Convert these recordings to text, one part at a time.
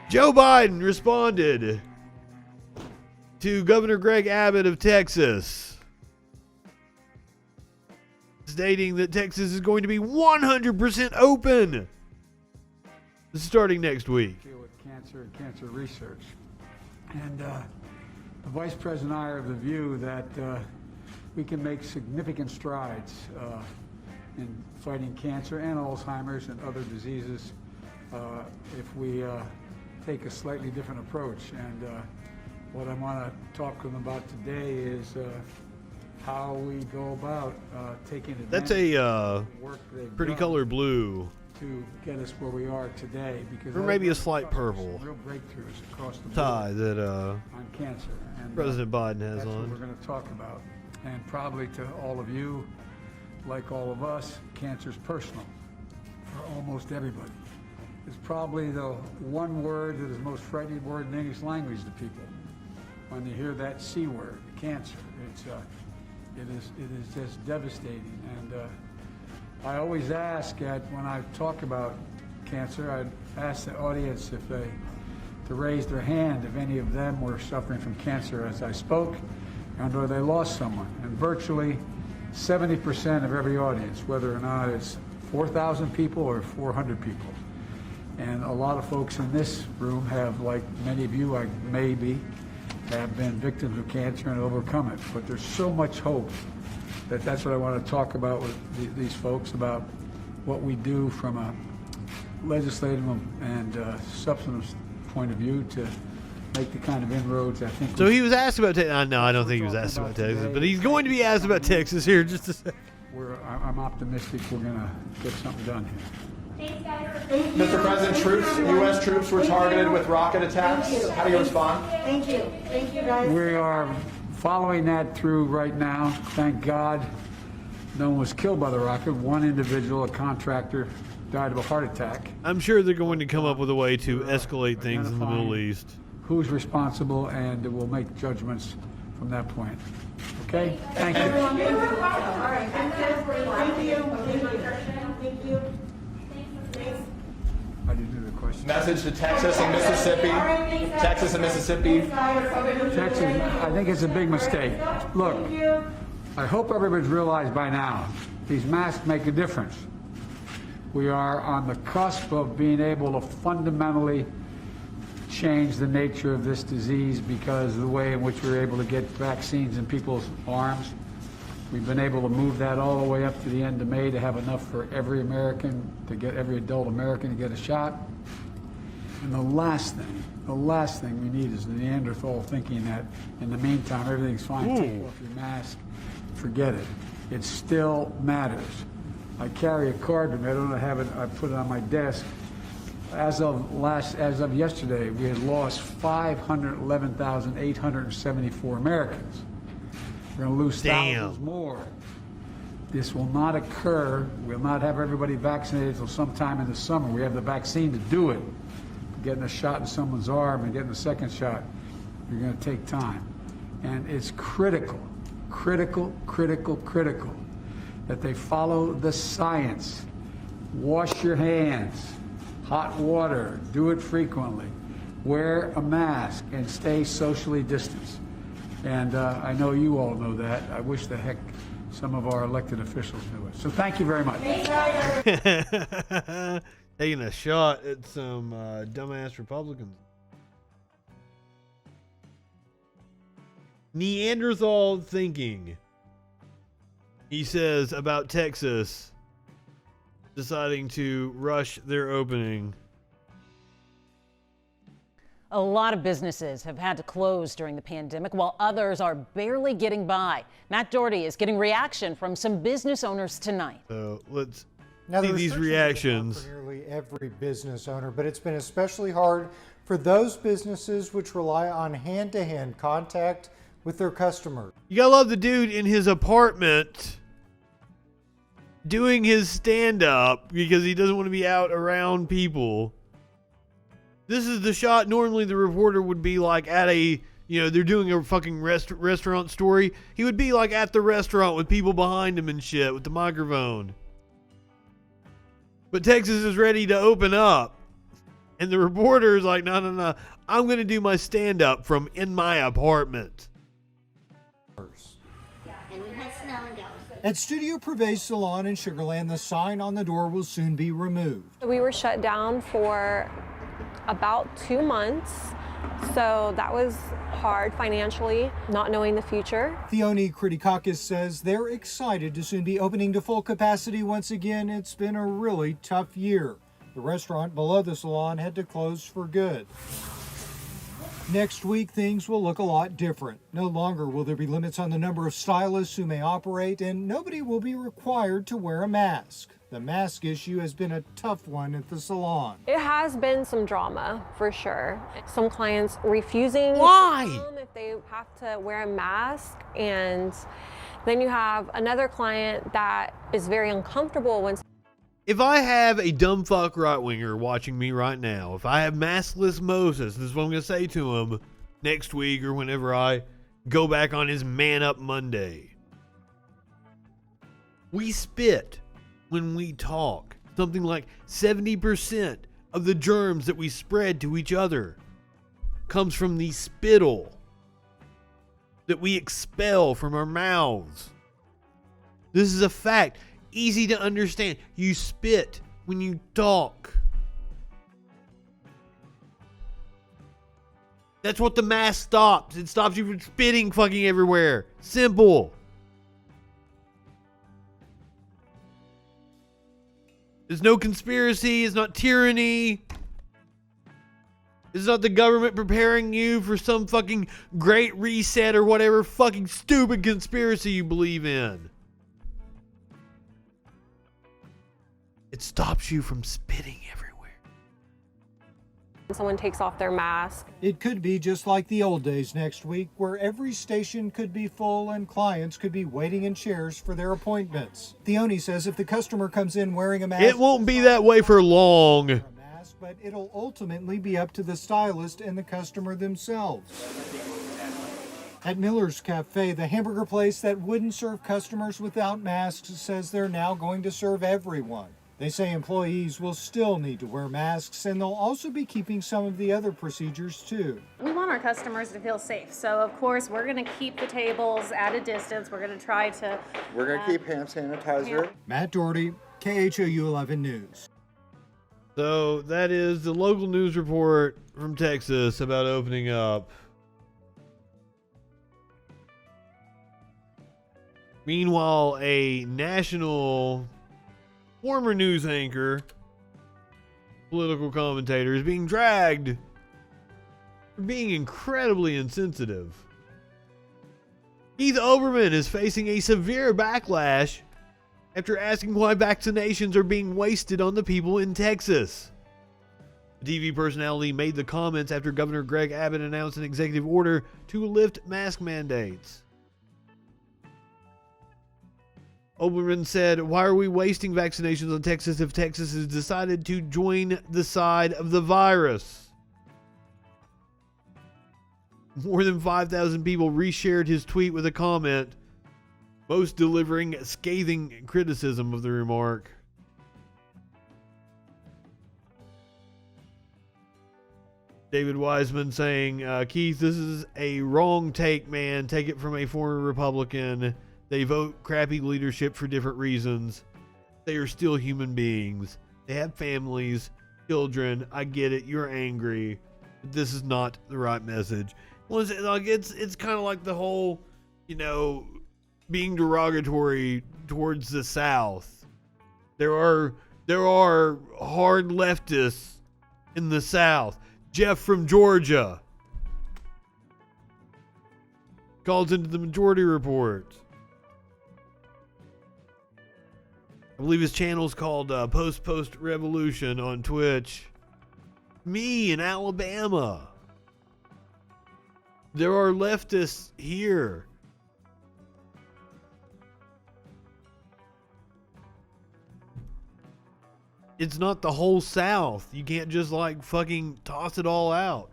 Joe Biden responded to Governor Greg Abbott of Texas, stating that Texas is going to be 100% open starting next week. With cancer and cancer research. And the Vice President and I are of the view that we can make significant strides in fighting cancer and Alzheimer's and other diseases if we take a slightly different approach. And what I want to talk to them about today is how we go about taking advantage That's a of the work they've pretty done color blue. to get us where we are today, because Or maybe a slight purple real breakthroughs across the board tie that on cancer. And President Biden has that's what on. we're going to talk about. And probably to all of you, like all of us, cancer is personal for almost everybody. It's probably the one word that is the most frightening word in English language to people. When they hear that C word, cancer, it is just devastating. And I always ask when I talk about cancer, I'd ask the audience to raise their hand if any of them were suffering from cancer as I spoke, and or they lost someone. And virtually 70% of every audience, whether or not it's 4,000 people or 400 people. And a lot of folks in this room have, like many of you, maybe, have been victims of cancer and overcome it. But there's so much hope that's what I want to talk about with these folks, about what we do from a legislative and substantive point of view to make the kind of inroads I think. So he was asked about Texas. No, I don't think he was asked about Texas, but he's going to be asked about Texas here in just a second. I'm optimistic we're going to get something done here. Mr. President, U.S. troops were targeted with rocket attacks. How do you respond? Thank you. Thank you, guys. We are following that through right now. Thank God no one was killed by the rocket. One individual, a contractor, died of a heart attack. I'm sure they're going to come up with a way to escalate things in the Middle East. Who's responsible, and we'll make judgments from that point. Okay? Thank you. All right. Thank you. Thank you. How do you do the question? Message to Texas and Mississippi. Texas and Mississippi. Texas, I think it's a big mistake. Look, I hope everybody's realized by now, these masks make a difference. We are on the cusp of being able to fundamentally change the nature of this disease because of the way in which we're able to get vaccines in people's arms. We've been able to move that all the way up to the end of May to have enough for every American, to get every adult American to get a shot. And the last thing we need is the Neanderthal thinking that in the meantime everything's fine. Take off your mask, forget it. It still matters. I carry a card with me. I don't have it. I put it on my desk. As of yesterday, we had lost 511,874 Americans. We're going to lose thousands more. This will not occur. We'll not have everybody vaccinated until sometime in the summer. We have the vaccine to do it. Getting a shot in someone's arm and getting the second shot, you're going to take time. And it's critical that they follow the science. Wash your hands, hot water, do it frequently, wear a mask, and stay socially distanced. And I know you all know that. I wish the heck some of our elected officials knew it. So thank you very much. Taking a shot at some dumbass Republicans. Neanderthal thinking, he says about Texas deciding to rush their opening. A lot of businesses have had to close during the pandemic, while others are barely getting by. Matt Doherty is getting reaction from some business owners tonight. So let's Now, see the these restrictions have been reactions. for nearly every business owner, but it's been especially hard for those businesses which rely on hand-to-hand contact with their customers. You gotta love the dude in his apartment doing his stand-up because he doesn't want to be out around people. This is the shot normally the reporter would be like at a, they're doing a fucking restaurant story. He would be like at the restaurant with people behind him and shit with the microphone. But Texas is ready to open up. And the reporter is like, no, I'm going to do my stand-up from in my apartment. And we had snow and down. At Studio Privé Salon in Sugar Land, the sign on the door will soon be removed. We were shut down for about 2 months, so that was hard financially, not knowing the future. Theoni Kritikakis says they're excited to soon be opening to full capacity once again. It's been a really tough year. The restaurant below the salon had to close for good. Next week, things will look a lot different. No longer will there be limits on the number of stylists who may operate, and nobody will be required to wear a mask. The mask issue has been a tough one at the salon. It has been some drama, for sure. Some clients refusing Why? to come if they have to wear a mask, and then you have another client that is very uncomfortable when If I have a dumb fuck right-winger watching me right now, if I have maskless Moses, this is what I'm going to say to him next week or whenever I go back on his Man Up Monday. We spit when we talk. Something like 70% of the germs that we spread to each other comes from the spittle that we expel from our mouths. This is a fact. Easy to understand. You spit when you talk. That's what the mask stops. It stops you from spitting fucking everywhere. Simple. There's no conspiracy. It's not tyranny. It's not the government preparing you for some fucking great reset or whatever fucking stupid conspiracy you believe in. It stops you from spitting everywhere. someone takes off their mask. It could be just like the old days next week, where every station could be full and clients could be waiting in chairs for their appointments. Theoni says if the customer comes in wearing a mask, It won't be that way for long. but it'll ultimately be up to the stylist and the customer themselves. At Miller's Cafe, the hamburger place that wouldn't serve customers without masks, says they're now going to serve everyone. They say employees will still need to wear masks, and they'll also be keeping some of the other procedures too. We want our customers to feel safe, so of course we're going to keep the tables at a distance. We're going to try to... We're going to keep hand sanitizer. Matt Doherty, KHOU 11 News. So that is the local news report from Texas about opening up. Meanwhile, a national former news anchor, political commentator, is being dragged for being incredibly insensitive. Keith Olbermann is facing a severe backlash after asking why vaccinations are being wasted on the people in Texas. The TV personality made the comments after Governor Greg Abbott announced an executive order to lift mask mandates. Olbermann said, "Why are we wasting vaccinations on Texas if Texas has decided to join the side of the virus?" More than 5,000 people reshared his tweet with a comment, most delivering scathing criticism of the remark. David Wiseman saying, "Keith, this is a wrong take, man. Take it from a former Republican. They vote crappy leadership for different reasons. They are still human beings. They have families, children. I get it. You're angry. But this is not the right message." Well, it's kind of like the whole, being derogatory towards the South. There are hard leftists in the South. Jeff from Georgia calls into the Majority Report. I believe his channel is called Post Revolution on Twitch. Me in Alabama. There are leftists here. It's not the whole South. You can't just fucking toss it all out.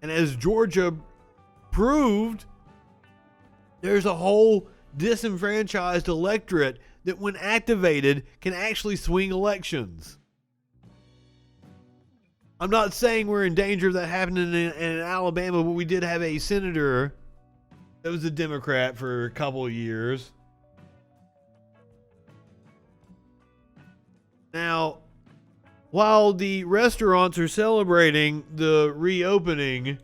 And as Georgia proved, there's a whole disenfranchised electorate that when activated can actually swing elections. I'm not saying we're in danger of that happening in Alabama, but we did have a senator that was a Democrat for a couple of years. Now, while the restaurants are celebrating the reopening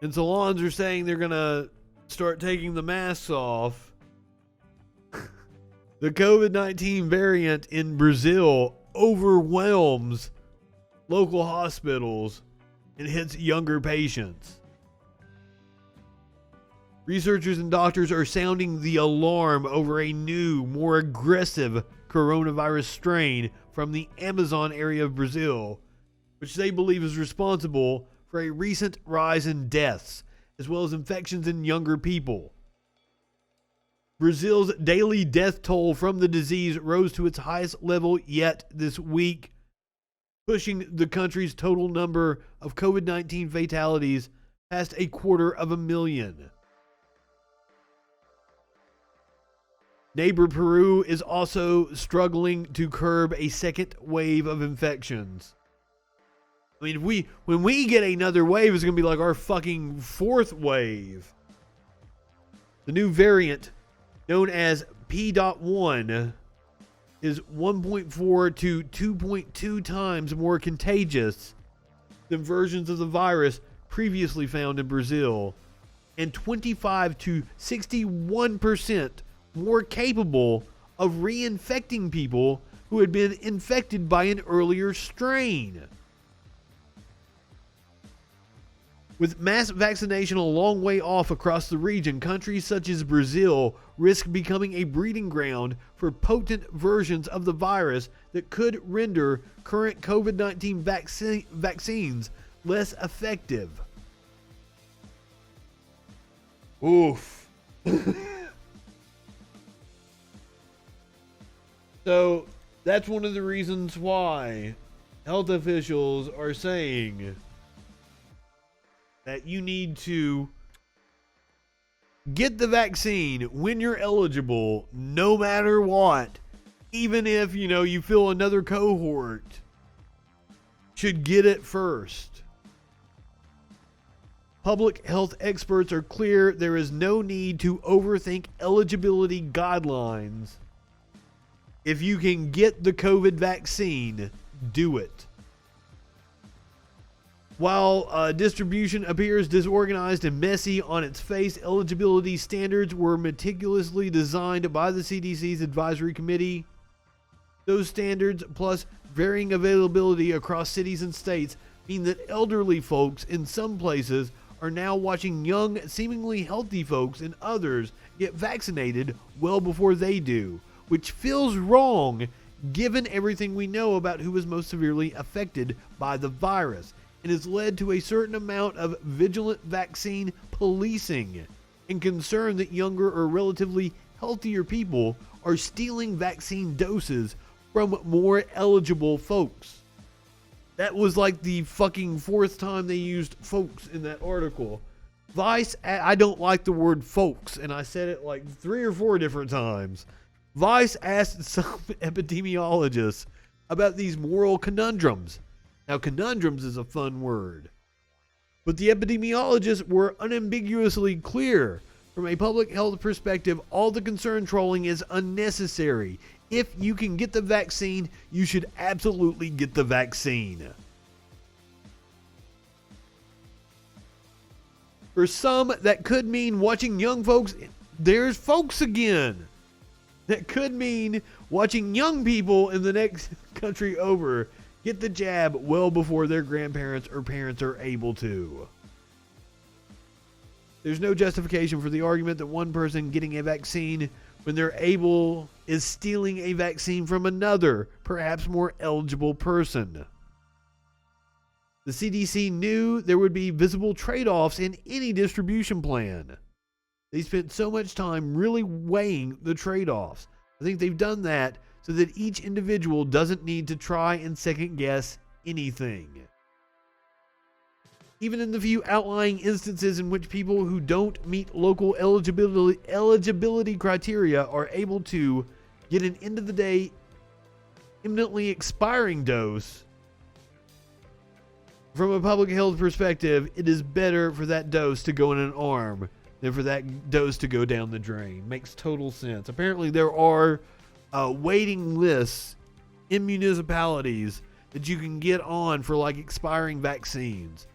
and salons are saying they're going to start taking the masks off, the COVID-19 variant in Brazil overwhelms local hospitals and hits younger patients. Researchers and doctors are sounding the alarm over a new, more aggressive coronavirus strain from the Amazon area of Brazil, which they believe is responsible for a recent rise in deaths, as well as infections in younger people. Brazil's daily death toll from the disease rose to its highest level yet this week, pushing the country's total number of COVID-19 fatalities past 250,000. Neighbor Peru is also struggling to curb a second wave of infections. I mean, when we get another wave, it's going to be like our fucking fourth wave. The new variant, known as P.1, is 1.4 to 2.2 times more contagious than versions of the virus previously found in Brazil, and 25 to 61% more capable of reinfecting people who had been infected by an earlier strain. With mass vaccination a long way off across the region, countries such as Brazil risk becoming a breeding ground for potent versions of the virus that could render current COVID-19 vaccines less effective. Oof. So, that's one of the reasons why health officials are saying that you need to get the vaccine when you're eligible, no matter what. Even if, you feel another cohort should get it first. Public health experts are clear there is no need to overthink eligibility guidelines. If you can get the COVID vaccine, do it. While distribution appears disorganized and messy on its face, eligibility standards were meticulously designed by the CDC's advisory committee. Those standards, plus varying availability across cities and states, mean that elderly folks in some places are now watching young, seemingly healthy folks in others get vaccinated well before they do, which feels wrong given everything we know about who was most severely affected by the virus, and has led to a certain amount of vigilant vaccine policing and concern that younger or relatively healthier people are stealing vaccine doses from more eligible folks. That was like the fucking fourth time they used folks in that article. Vice, I don't like the word folks, and I said it like 3 or 4 different times. Vice asked some epidemiologists about these moral conundrums. Now, conundrums is a fun word. But the epidemiologists were unambiguously clear. From a public health perspective, all the concern trolling is unnecessary. If you can get the vaccine, you should absolutely get the vaccine. For some, that could mean watching young folks. There's folks again. That could mean watching young people in the next country over get the jab well before their grandparents or parents are able to. There's no justification for the argument that one person getting a vaccine when they're able is stealing a vaccine from another, perhaps more eligible person. The CDC knew there would be visible trade-offs in any distribution plan. They spent so much time really weighing the trade-offs. I think they've done that so that each individual doesn't need to try and second-guess anything. Even in the few outlying instances in which people who don't meet local eligibility criteria are able to get an end-of-the-day imminently expiring dose, from a public health perspective, it is better for that dose to go in an arm than for that dose to go down the drain. Makes total sense. Apparently there are waiting lists in municipalities that you can get on for like expiring vaccines.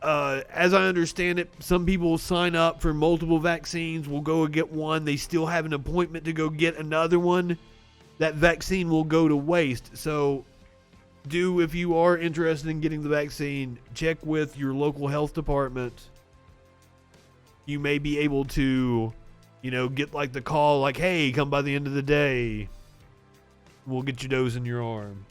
As I understand it, some people sign up for multiple vaccines, will go and get one. They still have an appointment to go get another one. That vaccine will go to waste. So if you are interested in getting the vaccine, check with your local health department. You may be able to, get like the call like, hey, come by the end of the day. We'll get your dose in your arm.